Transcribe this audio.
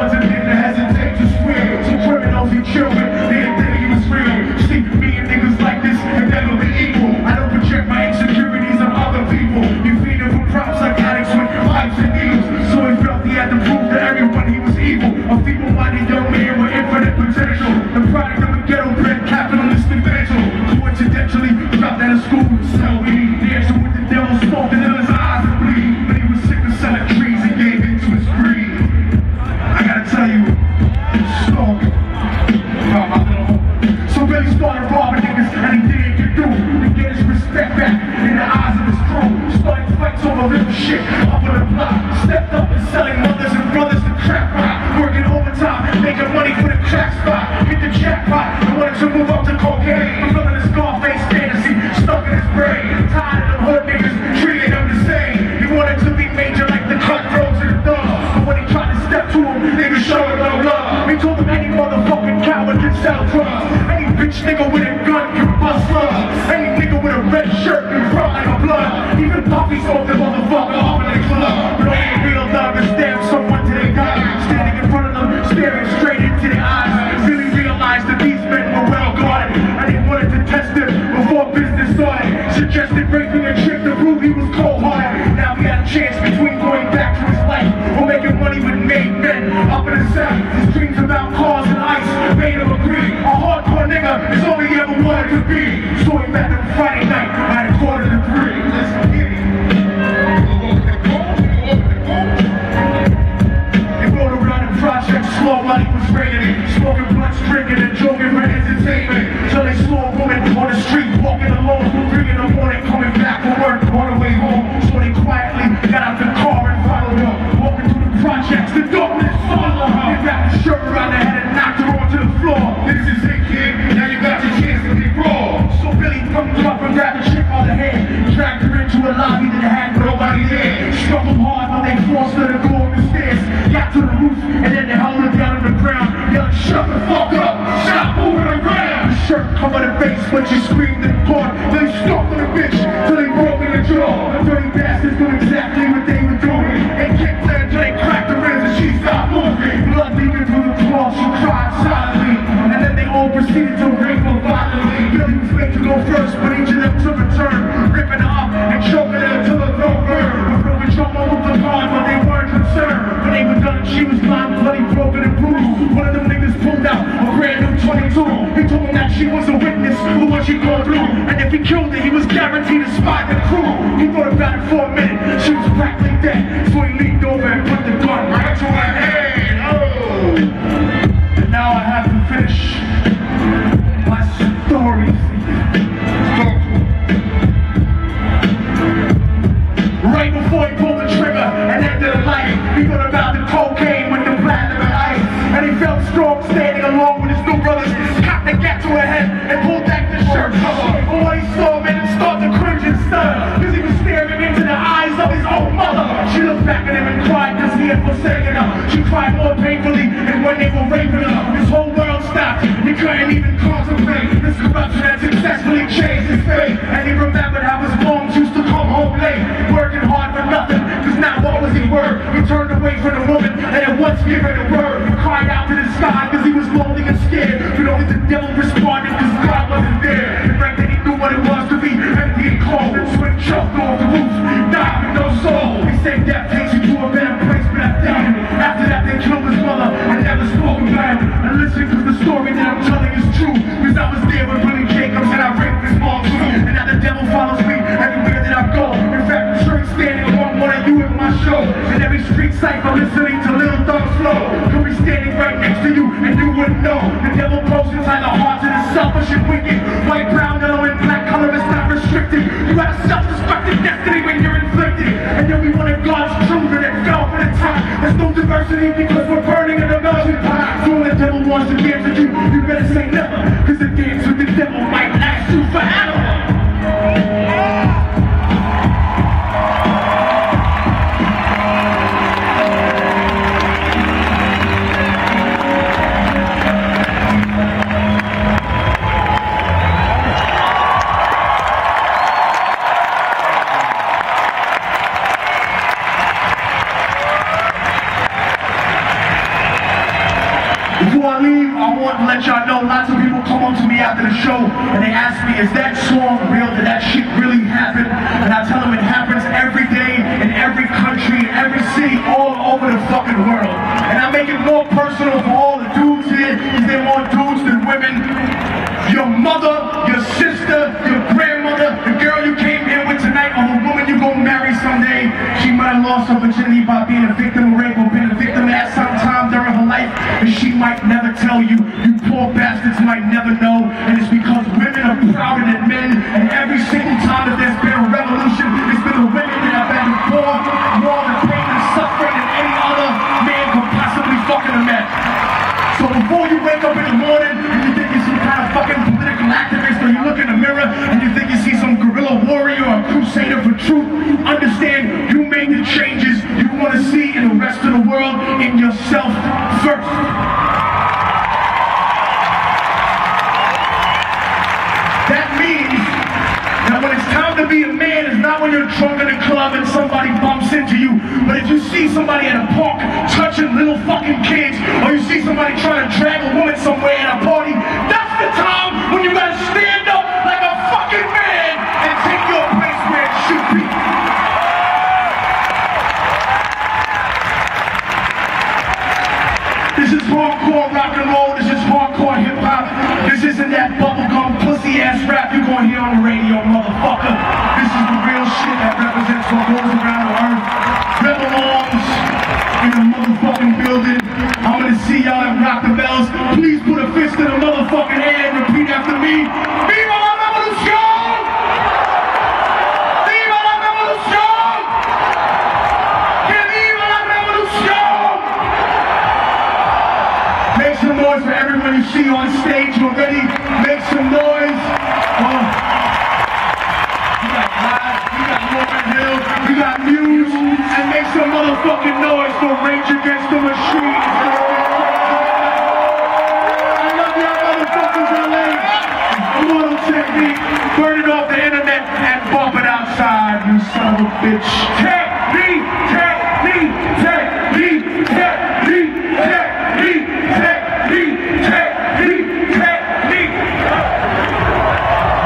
doesn't even hesitate to swear. Some criminals he chill with, they didn't think he was real. See, me and niggas like this have never been equal. I don't project my insecurities on other people. You feed him for props like addicts with pipes and needles. So he felt he had to prove to everyone he was evil. A feeble-minded young man with infinite potential. The product of a ghetto-bred capitalistic mental. Coincidentally, dropped out of school to sell weed. Dancing with the devil, smoking till his eyes would bleed. But he was sick of selling trees and gave in to his greed. I gotta tell you a story about my little homie. So Billy started robbing niggas and he did get through. To get his respect back in the eyes of his crew. Started fights over little shit up on the block. Stepped up and selling mothers and brothers to crack rock. Working overtime, making money for the crack spot. Hit the jackpot and wanted to move up to cocaine. Fulfilling his Scarface fantasy, stuck in his brain. Tired of them hood niggas treating him the same. He wanted to be major like the cutthroats and the thugs. But when he tried to step to him, niggas showed him no love. He told him any motherfucking coward can sell drugs. Any bitch nigga with a gun can bust slugs. Any nigga with a red shirt can cry like a blood. Even Puffy smoked the motherfucker up in the club. But only real love is stab someone to their God. Standing in front of them, staring straight into their eyes. Really realized that these men were well guarded. And they wanted to test him before business started. Suggested breaking a trick to prove he was cold-hearted. Now he had a chance between going back to his life or making money with made men up in the South. His dreams about cars and ice made him agree. A hardcore nigga is all he ever wanted to be. So he met him Friday night at 2:45. Let's get it. They rode around the project slow while he was raining. Smoking blunts, drinking and joking for entertainment. Till they saw a woman on the street walking alone. 3 in the morning coming back from work on the way home. So they quietly got out the car and followed her. Walking through the projects, the darkness followed her. They wrapped the shirt around her head and knocked her onto the floor. This is it, kid. Now you got your chance to be raw. So Billy pumped her up and grabbed a chick on the head. Dragged her into a lobby that had nobody there. Struck them hard while they forced her to go up the stairs. Got to the roof and then they held her down on the ground. Yelling, shut the fuck up! Stop moving around! The shirt covered her face when she screamed in court. Then he stalked on the bitch till they broke in the jaw. The dirty bastards knew exactly what they were doing. They kicked her until they cracked her ribs and she stopped moving. Blood leaking through the cloth, she cried silently. And then they all proceeded to rape her violently. Billy was made to go first, but each of them took a turn, ripping her up and choking her until her throat burned. The broken drum moved the guard, but they weren't concerned. When they were done, she was blind, bloody, broken and bruised. One of them niggas pulled out a brand new 22. He told him that she was a witness for what she gone through. And if he killed her, he was guaranteed to spot the crew. He thought about it for a minute, she was practically dead. So he leaned over and put the gun right to her head. Oh! And now I have to finish my story. Right before he pulled the trigger and ended the life, he thought about the cocaine with the platinum and ice. And he felt strong standing along with his new brothers. Cocked the gat to her head and pulled back the shirt cover. But when he saw him, it started to cringe and stun, because he was staring into the eyes of his own mother. She looked back at him and cried because he had forsaken her. She cried more painfully than when they were raping her. His whole world stopped. He couldn't even contemplate this corruption had successfully changed his fate. And he remembered how his moms used to come home late, working hard for nothing, because now what was he worth? He turned away from the woman and had once given a word. He cried out to the sky because he was lonely and scared. But only the devil responded because God wasn't there. The fact that he knew what it was to be empty and cold, and swing chucked off the roof, died with no soul. He said death takes you to a better place, but I doubt it. After that they killed his mother and never spoke about it. And listen, because the story that I'm telling is true, because I was there with Billy Jacobs and I raped his mom too. And now the devil follows me everywhere that I go. In fact, I'm sure he's standing along one of you at my show. And every street cypher listening to Little Thug Flow could be standing right next to you and you wouldn't know. The devil poses inside the hearts of the selfish and wicked. White, brown, yellow, and black color is not restricted. You have a self-destructive destiny when you're inflicted. And you'll be one of God's children that fell for the time. There's no diversity because we're burning in the melting pot. So when the devil wants to dance with you, you better say never, because the dance with the devil might last you forever. I want to let y'all know, lots of people come up to me after the show and they ask me, is that song real? Did that shit really happen? And I tell them it happens every day in every country, in every city, all over the fucking world. And I make it more personal for all the dudes here, because they're more dudes than women. Your mother, your sister, your grandmother, the girl you came here with tonight, or the woman you gonna marry someday, she might have lost her virginity by being a victim of rape or being a victim at some time during her life, and she might never tell you. You poor bastards might never know, and it's because women are prouder than men, and every single time that there's been a revolution, it's been the women that have been born more the pain and suffering than any other man could possibly fucking imagine. So before you wake up in the morning and you think you're some kind of fucking political activist, or you look in the mirror and you think you see some guerrilla warrior or crusader for truth, understand you made the changes you want to see in the rest of the world in yourself first. That means that when it's time to be a man, it's not when you're drunk in a club and somebody bumps into you, but if you see somebody at a park touching little fucking kids, or you see somebody trying to drag a woman somewhere at a party, that's the time when you gotta stand up like a fucking man and take your place where it should be. This is hardcore rock and roll, this is hardcore hip hop, this isn't that bubblegum pussy ass rap you gonna hear on the radio, motherfucker. This is the real shit that represents what goes around the earth. Rebel arms in the motherfucking building. I'm gonna see y'all at Rock the Bells. Please put a fist in the motherfucking air and repeat after me. Viva la revolution! Viva la revolution! Que viva la revolution! Make some noise for everyone you see on stage already. Make some noise. We got Muse, and make some motherfucking noise for Rage Against the Machine. I love y'all motherfuckers, LA. Immortal technique, burn it off the internet and bump it outside, you son of a bitch.